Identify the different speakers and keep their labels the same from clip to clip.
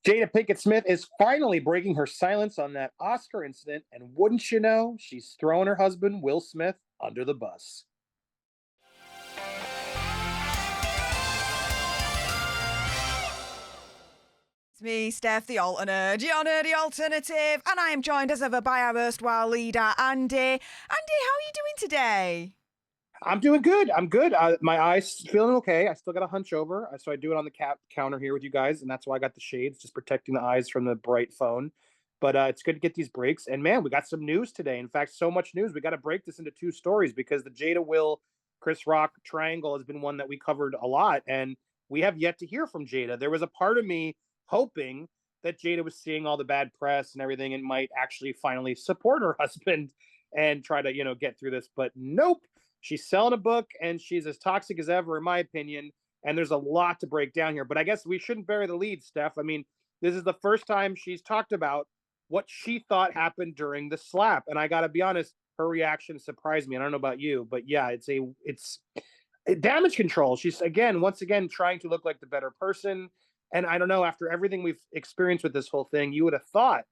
Speaker 1: Jada Pinkett Smith is finally breaking her silence on that Oscar incident, and wouldn't you know, she's throwing her husband, Will Smith, under the bus.
Speaker 2: It's me, Steph, the alternate, your nerdy alternative, and I am joined as ever by our erstwhile leader, Andy. Andy, how are you doing today?
Speaker 1: I'm doing good. I'm good. My eyes feeling okay. I still got a hunch over, so I do it on the counter here with you guys, and that's why I got the shades, just protecting the eyes from the bright phone. But it's good to get these breaks. And man, we got some news today. In fact, so much news. We got to break this into two stories because the Jada Will Chris Rock triangle has been one that we covered a lot, and we have yet to hear from Jada. There was a part of me hoping that Jada was seeing all the bad press and everything and might actually finally support her husband and try to, get through this. But nope, she's selling a book and she's as toxic as ever, in my opinion. And there's a lot to break down here. But I guess we shouldn't bury the lead, Steph. I mean, this is the first time she's talked about what she thought happened during the slap. And I got to be honest, her reaction surprised me. I don't know about you, but yeah, it's damage control. She's once again, trying to look like the better person. And I don't know, after everything we've experienced with this whole thing, you would have thought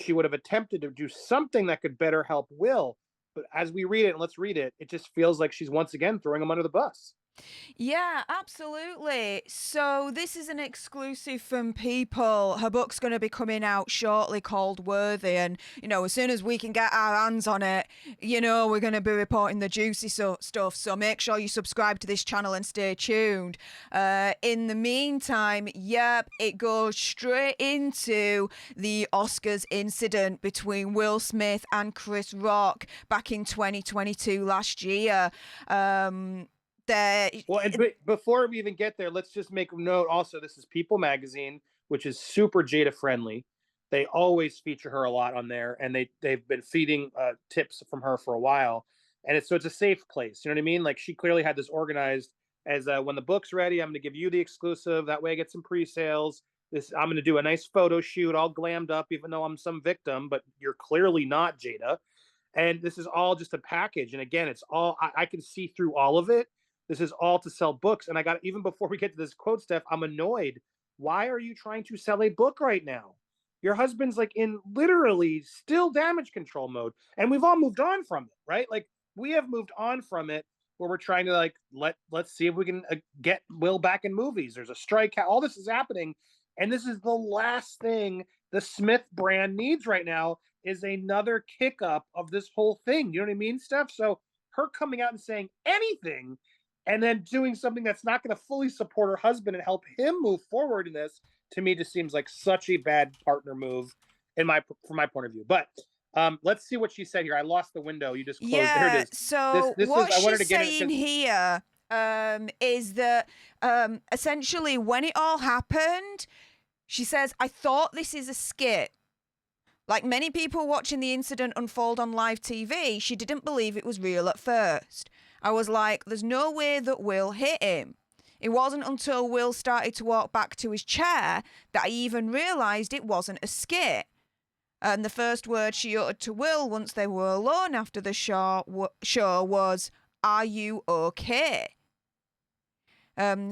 Speaker 1: she would have attempted to do something that could better help Will. But as we read it, and let's read it, it just feels like she's once again throwing him under the bus.
Speaker 2: Yeah, absolutely. So this is an exclusive from People. Her book's going to be coming out shortly called Worthy. And, as soon as we can get our hands on it, we're going to be reporting the juicy stuff. So make sure you subscribe to this channel and stay tuned. In the meantime, yep, it goes straight into the Oscars incident between Will Smith and Chris Rock back in 2022 last year.
Speaker 1: Well, and before we even get there, let's just make a note. Also, this is People Magazine, which is super Jada friendly. They always feature her a lot on there, and they've been feeding tips from her for a while, and it's a safe place. You know what I mean? Like, she clearly had this organized as when the book's ready, I'm going to give you the exclusive. That way, I get some pre-sales. I'm going to do a nice photo shoot, all glammed up, even though I'm some victim, but you're clearly not, Jada. And this is all just a package. And again, it's all I can see through all of it. This is all to sell books. And I got, even before we get to this quote, Steph, I'm annoyed. Why are you trying to sell a book right now? Your husband's like in literally still damage control mode. And we've all moved on from it, right? Like, we have moved on from it where we're trying to let's see if we can get Will back in movies. There's a strike. All this is happening. And this is the last thing the Smith brand needs right now, is another kick up of this whole thing. You know what I mean, Steph? So her coming out and saying anything and then doing something that's not going to fully support her husband and help him move forward in this, to me, just seems like such a bad partner move from my point of view. But let's see what she said here. I lost the window. You just closed. There it
Speaker 2: Yeah,
Speaker 1: is.
Speaker 2: so
Speaker 1: This is.
Speaker 2: what
Speaker 1: I wanted to
Speaker 2: she's
Speaker 1: get
Speaker 2: saying
Speaker 1: it.
Speaker 2: here is that essentially when it all happened, she says, I thought this is a skit. Like many people watching the incident unfold on live TV, she didn't believe it was real at first. I was like, there's no way that Will hit him. It wasn't until Will started to walk back to his chair that I even realised it wasn't a skit. And the first word she uttered to Will once they were alone after the show was, "Are you okay?"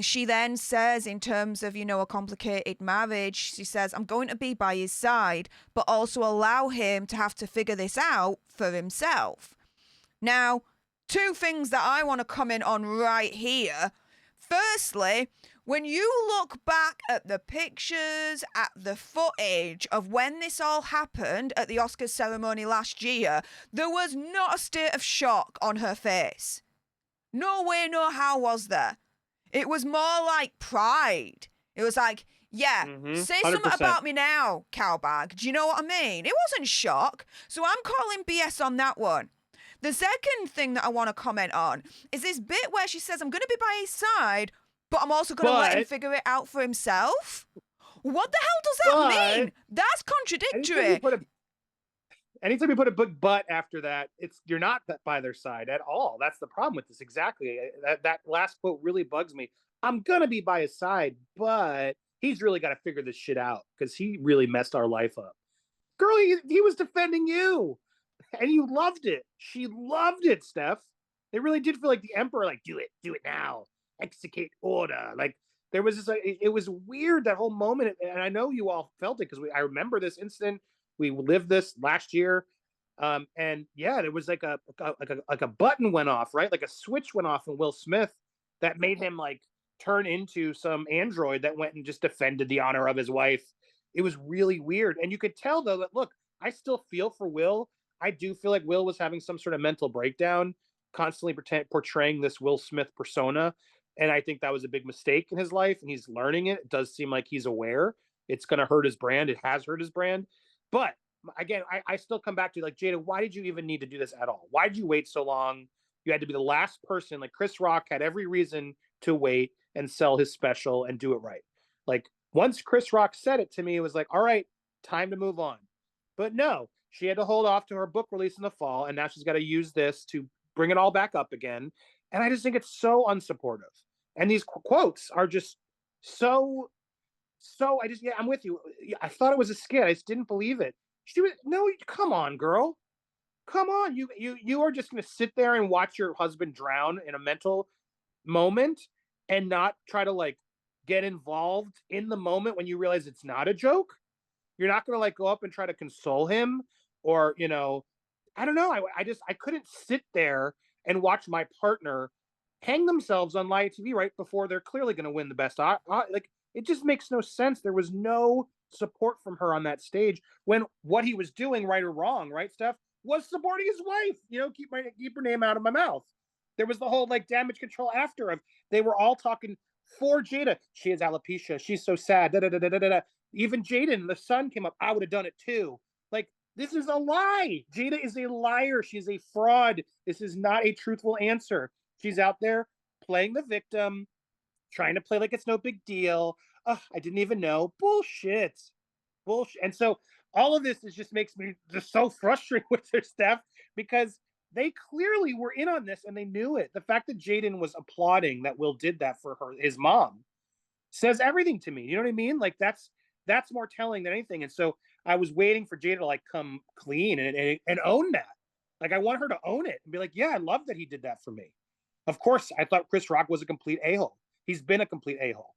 Speaker 2: She then says, in terms of, a complicated marriage, she says, I'm going to be by his side, but also allow him to have to figure this out for himself. Now, two things that I want to comment on right here. Firstly, when you look back at the pictures, at the footage of when this all happened at the Oscars ceremony last year, there was not a state of shock on her face. No way, no how was there. It was more like pride. It was like, yeah, say something about me now, cowbag. Do you know what I mean? It wasn't shock. So I'm calling BS on that one. The second thing that I want to comment on is this bit where she says, I'm going to be by his side, but I'm also going to let him figure it out for himself. What the hell does that mean? That's contradictory.
Speaker 1: Anytime you put a big but after that, you're not by their side at all. That's the problem with this. Exactly. That last quote really bugs me. I'm gonna be by his side, but he's really got to figure this shit out because he really messed our life up. Girl, he was defending you, and you loved it. She loved it, Steph. They really did feel like the emperor. Like, do it now, execute order. Like, There was this, it was weird, that whole moment. And I know you all felt it because I remember this incident. We lived this last year. And yeah, there was like a button went off, right? Like a switch went off in Will Smith that made him like turn into some android that went and just defended the honor of his wife. It was really weird. And you could tell though that, look, I still feel for Will. I do feel like Will was having some sort of mental breakdown, constantly portraying this Will Smith persona. And I think that was a big mistake in his life. And he's learning it. It does seem like he's aware it's going to hurt his brand. It has hurt his brand. But again, I still come back to like, Jada, why did you even need to do this at all? Why did you wait so long? You had to be the last person. Like Chris Rock had every reason to wait and sell his special and do it right. Like once Chris Rock said it to me, it was like, all right, time to move on. But no, she had to hold off to her book release in the fall, and now she's got to use this to bring it all back up again. And I just think it's so unsupportive. And these quotes are just so, I just, yeah, I'm with you. I thought it was a skit. I just didn't believe it. She was, no, come on, girl. Come on. You are just going to sit there and watch your husband drown in a mental moment and not try to like get involved in the moment when you realize it's not a joke. You're not going to like go up and try to console him, or, you know, I don't know. I couldn't sit there and watch my partner hang themselves on live TV right before they're clearly going to win the best. Like it just makes no sense. There was no support from her on that stage when what he was doing, right or wrong, right, Steph, was supporting his wife. You know, keep her name out of my mouth. There was the whole like damage control after of they were all talking for Jada. She has alopecia. She's so sad. Da, da, da, da, da, da. Even Jaden, the son, came up. I would have done it too. Like, this is a lie. Jada is a liar. She's a fraud. This is not a truthful answer. She's out there playing the victim, trying to play like it's no big deal. Oh, I didn't even know. Bullshit. Bullshit. And so all of this is just makes me just so frustrated with their staff because they clearly were in on this and they knew it. The fact that Jaden was applauding that Will did that for her, his mom, says everything to me. You know what I mean? Like that's more telling than anything. And so I was waiting for Jada to like come clean and own that. Like I want her to own it and be like, yeah, I love that he did that for me. Of course, I thought Chris Rock was a complete a-hole. He's been a complete a-hole.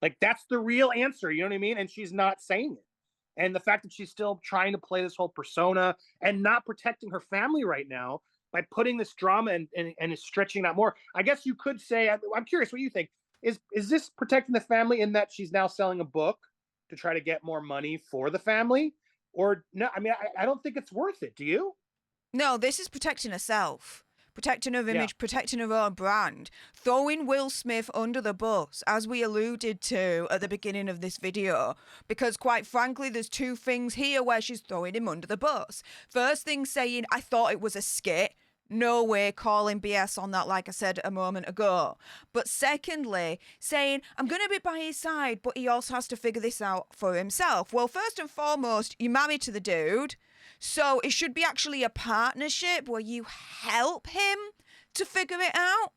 Speaker 1: Like that's the real answer. You know what I mean? And she's not saying it. And the fact that she's still trying to play this whole persona and not protecting her family right now by putting this drama and is stretching out more. I guess you could say, I'm curious what you think. Is this protecting the family in that she's now selling a book to try to get more money for the family? Or no, I mean, I don't think it's worth it. Do you?
Speaker 2: No, this is protecting herself. Protecting her image,
Speaker 1: Yeah.
Speaker 2: protecting her own brand, throwing Will Smith under the bus, as we alluded to at the beginning of this video, because quite frankly, there's two things here where she's throwing him under the bus. First thing saying, I thought it was a skit. No way, calling BS on that, like I said a moment ago. But secondly, saying, I'm going to be by his side, but he also has to figure this out for himself. Well, first and foremost, you're married to the dude. So it should be actually a partnership where you help him to figure it out.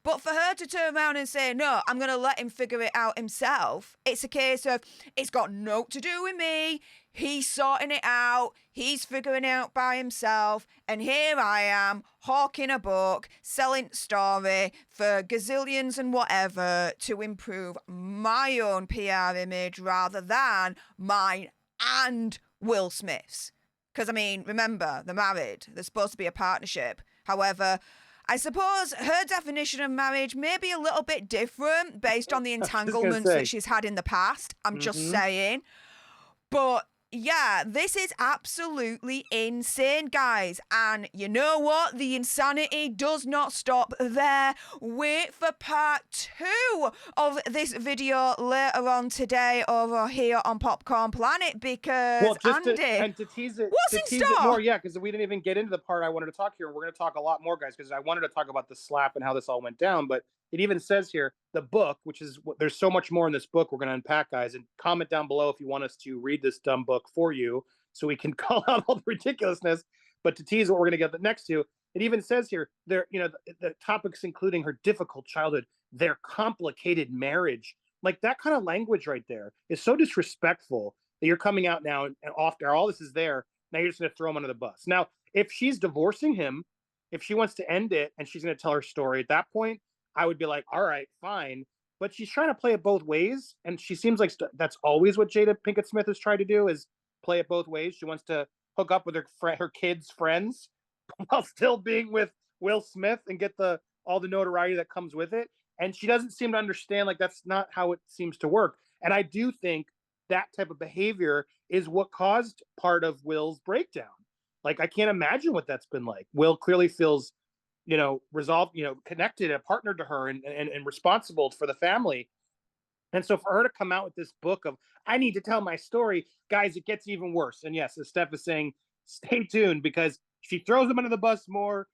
Speaker 2: But for her to turn around and say, no, I'm going to let him figure it out himself, it's a case of, it's got no to do with me. He's sorting it out. He's figuring it out by himself. And here I am, hawking a book, selling a story for gazillions and whatever to improve my own PR image rather than mine and Will Smith's. Because, I mean, remember, they're married. There's supposed to be a partnership. However, I suppose her definition of marriage may be a little bit different based on the entanglements that she's had in the past. I'm just saying. But yeah, this is absolutely insane, guys. And you know what? The insanity does not stop there. Wait for part 2 of this video later on today over here on Popcorn Planet because Andy,
Speaker 1: to tease it,
Speaker 2: what's in store?
Speaker 1: More, yeah, because we didn't even get into the part I wanted to talk here. We're going to talk a lot more, guys, because I wanted to talk about the slap and how this all went down. But it even says here, the book, which is, there's so much more in this book we're going to unpack, guys. And comment down below if you want us to read this dumb book for you so we can call out all the ridiculousness. But to tease what we're going to get next to, it even says here, there, you know, the topics including her difficult childhood, their complicated marriage. Like that kind of language right there is so disrespectful that you're coming out now and after all this is there, now you're just going to throw him under the bus. Now, if she's divorcing him, if she wants to end it and she's going to tell her story at that point, I would be like, all right, fine. but she's trying to play it both ways, and she seems like that's always what Jada Pinkett Smith has tried to do, is play it both ways. She wants to hook up with her kids' friends while still being with Will Smith and get the all the notoriety that comes with it. And she doesn't seem to understand, like, that's not how it seems to work. And I do think that type of behavior is what caused part of Will's breakdown. Like, I can't imagine what that's been like. Will clearly feels, resolved, connected, a partner to her, and responsible for the family. And so for her to come out with this book of, I need to tell my story, guys, it gets even worse. And yes, as Steph is saying, stay tuned, because she throws him under the bus more.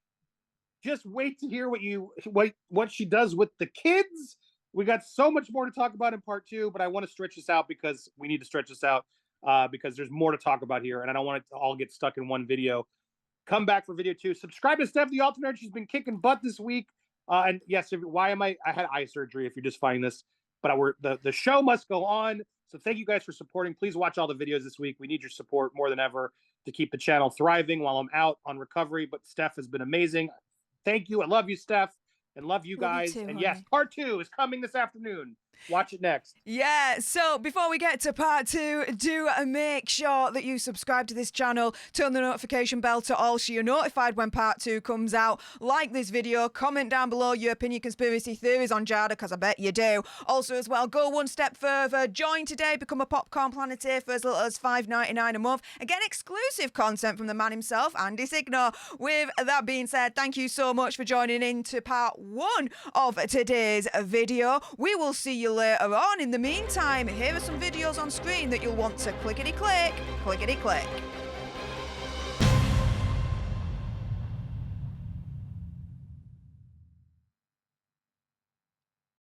Speaker 1: Just wait to hear what she does with the kids. We got so much more to talk about in part 2, but I want to stretch this out because we need to stretch this out because there's more to talk about here, and I don't want it to all get stuck in one video. Come back for video 2. Subscribe to Steph the Alternate. She's been kicking butt this week. And yes, why am I had eye surgery if you're just finding this, but the show must go on. So thank you guys for supporting. Please watch all the videos this week. We need your support more than ever to keep the channel thriving while I'm out on recovery. But Steph has been amazing. Thank you. I love you, Steph, and love you guys.
Speaker 2: Love you too,
Speaker 1: and yes,
Speaker 2: honey.
Speaker 1: part 2 is coming this afternoon. Watch it next.
Speaker 2: Yeah, so before we get to part 2, do make sure that you subscribe to this channel, turn the notification bell to all so you're notified when part 2 comes out. Like this video, comment down below your opinion conspiracy theories on Jada, because I bet you do. Also as well, go one step further, join today, become a Popcorn Planeteer for as little as $5.99 a month, and get exclusive content from the man himself, Andy Signo. With that being said, thank you so much for joining in to part 1 of today's video. We will see you later on. In the meantime, here are some videos on screen that you'll want to clickety-click, clickety-click.